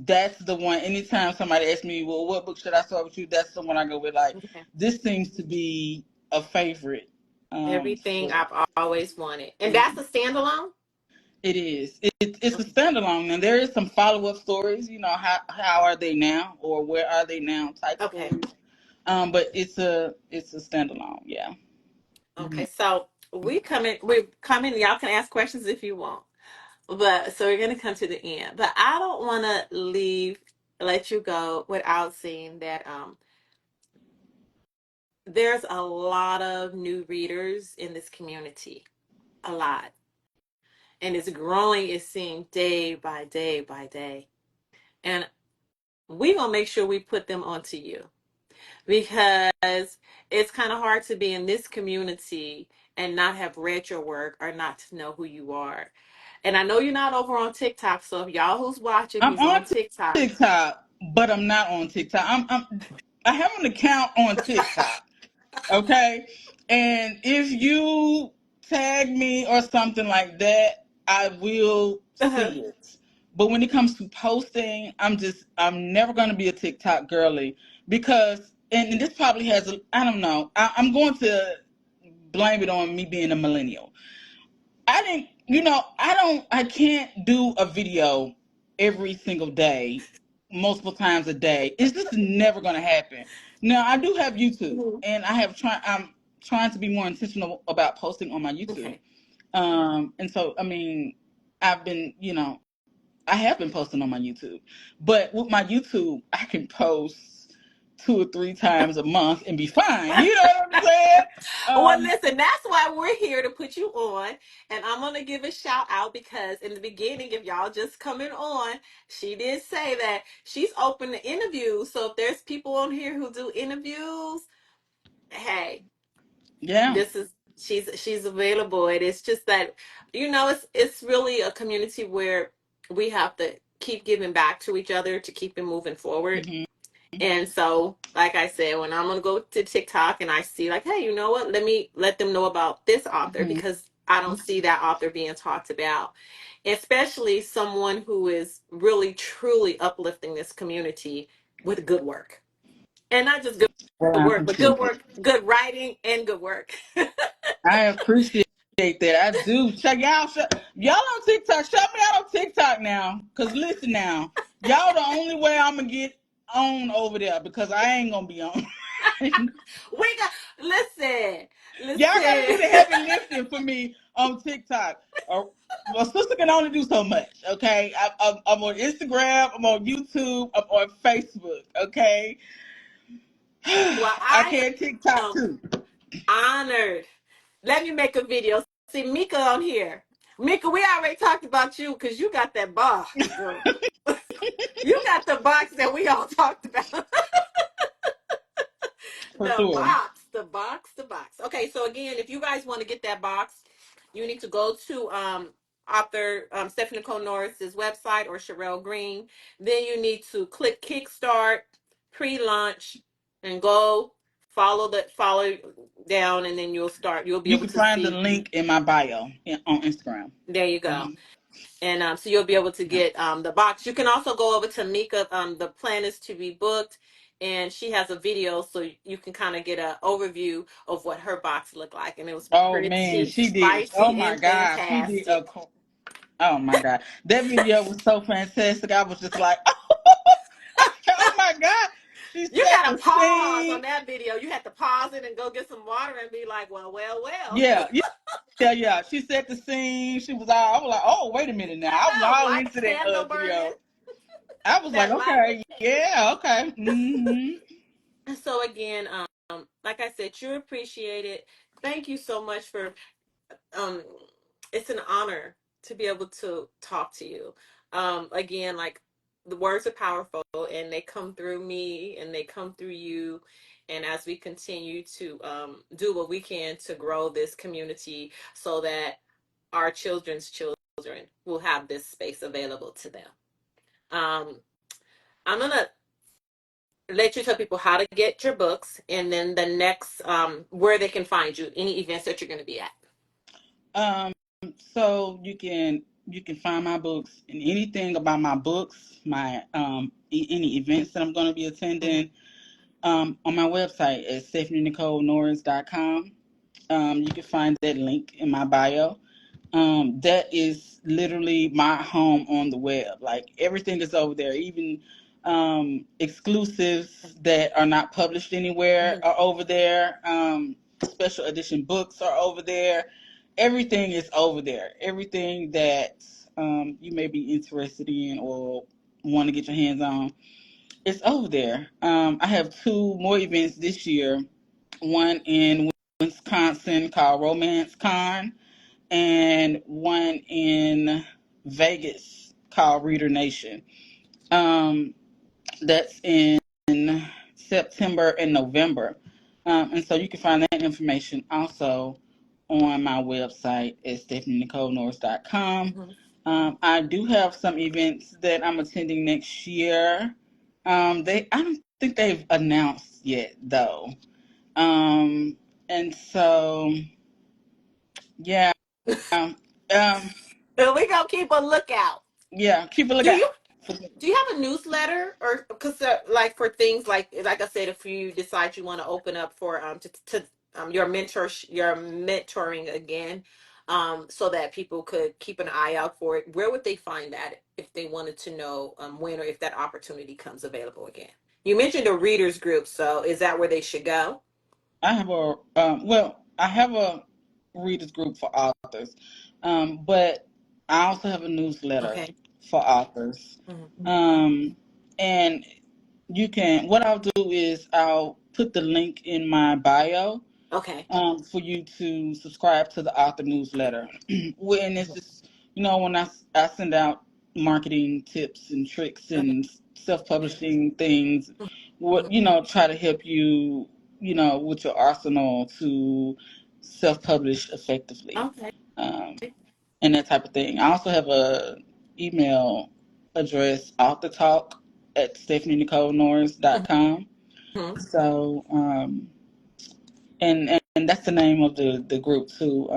that's the one. Anytime somebody asks me, well, what book should I start with you? That's the one I go with. Like, Okay. this seems to be a favorite. Everything For I've always wanted. And that's Mhm. a standalone? It is. It's a Okay. standalone. And there is some follow up stories. You know, how are they now, or where are they now? Type Okay. stories. But it's a standalone. Yeah. Hmm. Okay. So we're coming, y'all can ask questions if you want. But so we're gonna come to the end. But I don't wanna let you go without saying that there's a lot of new readers in this community. A lot. And it's growing, it seems day by day by day. And we're gonna make sure we put them onto you because it's kind of hard to be in this community and not have read your work or not to know who you are. And I know you're not over on TikTok, so if y'all who's watching I'm who's on on TikTok, TikTok, but I'm not on TikTok. I have an account on TikTok. Okay. And if you tag me or something like that, I will uh-huh. see it. But when it comes to posting, I'm never going to be a TikTok girly because, and this probably has, I don't know, I'm going to blame it on me being a millennial. I can't do a video every single day, multiple times a day. It's just never going to happen. Now, I do have YouTube, Mhm. and I'm trying to be more intentional about posting on my YouTube. Okay. And so, I mean, I've been, I have been posting on my YouTube, but with my YouTube, I can post 2 or 3 times a month and be fine. You know what I'm saying? Well, Um, listen, that's why we're here to put you on. And I'm going to give a shout out because in the beginning, if y'all just coming on, she did say that she's open to interviews. So if there's people on here who do interviews, hey, yeah. this is she's available. And it's just that, it's really a community where we have to keep giving back to each other to keep it moving forward. Hmm. And so, like I said, when I'm gonna go to TikTok and I see like, hey, you know what? Let me let them know about this author Hmm. because I don't see that author being talked about. Especially someone who is really truly uplifting this community with good work. And not just Well, good I work, but appreciate good it. work, good writing and good work. I appreciate that. I do. Y'all on TikTok. Shout me out on TikTok now. Cause listen now, y'all the only way I'm gonna get on over there because I ain't gonna be on. We got listen, Y'all got to listen. do the heavy lifting for me on TikTok. Well, sister can only do so much. Okay, I'm on Instagram. I'm on YouTube. I'm on Facebook. Okay, Well, I I can TikTok am too. honored. Let me make a video. See Mika on here. Mika, we already talked about you because you got that box, girl. You got the box that we all talked about. For The sure. box, the box, the box. Okay, so again, if you guys want to get that box, you need to go to author Stephanie Nicole Norris's website or Sherelle Green. Then you need to click Kickstart, pre-launch, and go follow down, and then you'll be You able can to find the see. link in my bio on Instagram. There you go. Hmm. And so you'll be able to get the box. You can also go over to Mika. The plan is to be booked, and she has a video, so you can kind of get an overview of what her box looked like, and it was Oh man, pretty she did. Oh spicy my and God, she did fantastic. Oh my God, that video was so fantastic. I was just like, oh my God. She You set got the to pause on scene. that video. You had to pause it and go get some water and be like, well, well, well. Yeah, yeah. She set the scene. She was all. I was like, oh wait a minute now. I was I know, all black into that candle burning, video. I was like, that light. okay, yeah, okay. So again, like I said, you appreciate it. Thank you so much for um it's an honor to be able to talk to you. Again, like the words are powerful and they come through me and they come through you. And as we continue to do what we can to grow this community so that our children's children will have this space available to them. Um, I'm gonna let you tell people how to get your books and then the next where they can find you, any events that you're going to be at. um, so you can find my books and anything about my books, my any events that I'm going to be Mm-hmm. attending, on my website at stephanienicolenorris.com. You can find that link in my bio. That is literally my home on the web. Like everything is over there. Even exclusives that are not published anywhere Mm-hmm. are over there. Special edition books are over there. Everything is over there. Everything that you may be interested in or want to get your hands on, it's over there. I have two more events this year. One in Wisconsin called Romance Con, and one in Vegas called Reader Nation. Um, that's in September and November. And so you can find that information also on my website at stephanienicolenorris.com. Mm-hmm. I do have some events that I'm attending next year. I don't think they've announced yet though. And so yeah. Um, And we gonna keep a lookout. yeah, keep a Do lookout. you do you have a newsletter or because like for things like I said, if you decide you want to open up for your your mentoring again, so that people could keep an eye out for it, where would they find that if they wanted to know when or if that opportunity comes available again? You mentioned a readers group, so is that where they should go? I have a readers group for authors, but I also have a newsletter Okay. for authors. Mhm. Um, and what I'll do is I'll put the link in my bio, Okay. for you to subscribe to the author newsletter. When it's just, when I send out marketing tips and tricks Okay. and self-publishing things, Mhm. try to help you, with your arsenal to self-publish effectively, Okay. um, and that type of thing. I also have a email address, authortalk at stephanienicolenorris.com. Mhm. So, and that's the name of the group too.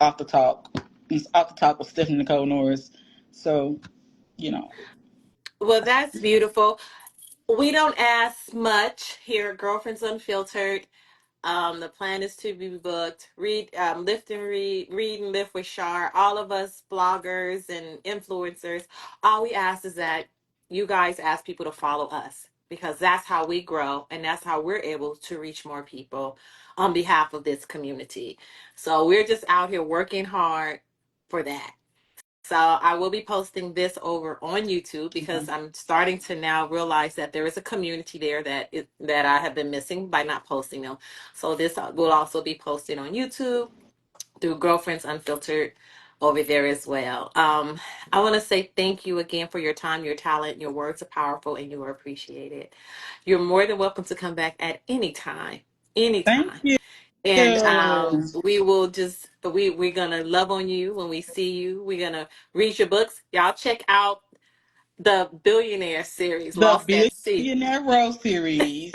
Off the talk, it's off the talk with Stephanie Nicole Norris. So you know, Well, that's beautiful. We don't ask much here at Girlfriends Unfiltered. The plan is to be booked. Read, lift and read, read and lift with Shar. All of us bloggers and influencers. All we ask is that you guys ask people to follow us because that's how we grow and that's how we're able to reach more people on behalf of this community. So we're just out here working hard for that. So I will be posting this over on YouTube because Okay. I'm starting to now realize that there is a community there that I have been missing by not posting them. So this will also be posted on YouTube through Girlfriends Unfiltered over there as well. I want to say thank you again for your time, your talent. Your words are powerful and you are appreciated. You're more than welcome to come back at any time, Thank anytime. you. And we will just we're gonna love on you when we see you. We're gonna read your books. Y'all check out the Billionaire series, Lost The at Sea. Billionaire Rose series.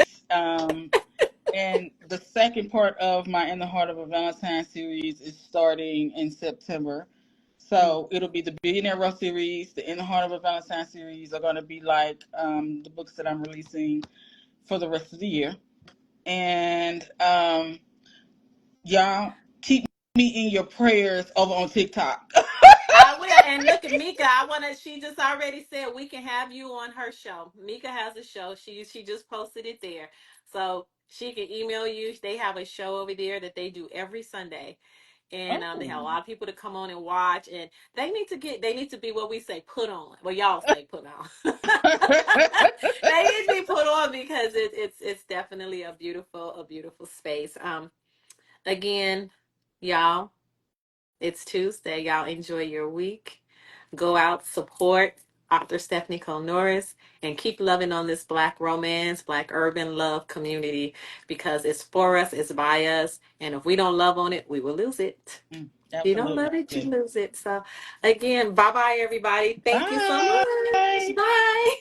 And the second part of my In the Heart of a Valentine series is starting in September. Mm. So it'll be the Billionaire Rose series, the In the Heart of a Valentine series are going to be like the books that I'm releasing for the rest of the year. And y'all keep me in your prayers over on TikTok. I will. And look at Mika. She just already said we can have you on her show. Mika has a show. She just posted it there. So she can email you. They have a show over there that they do every Sunday. And they Oh. have a lot of people to come on and watch. And they need to be what we say put on. Well, y'all say put on. They need to be put on because it's definitely a beautiful space. Again, y'all, it's Tuesday. Y'all enjoy your week. Go out, support author Nicole Norris, and keep loving on this Black romance, Black urban love community because it's for us, it's by us. And if we don't love on it, we will lose it. If you don't love it, you Absolutely. lose it. So, again, bye bye, everybody. Thank you so much. Bye. Bye.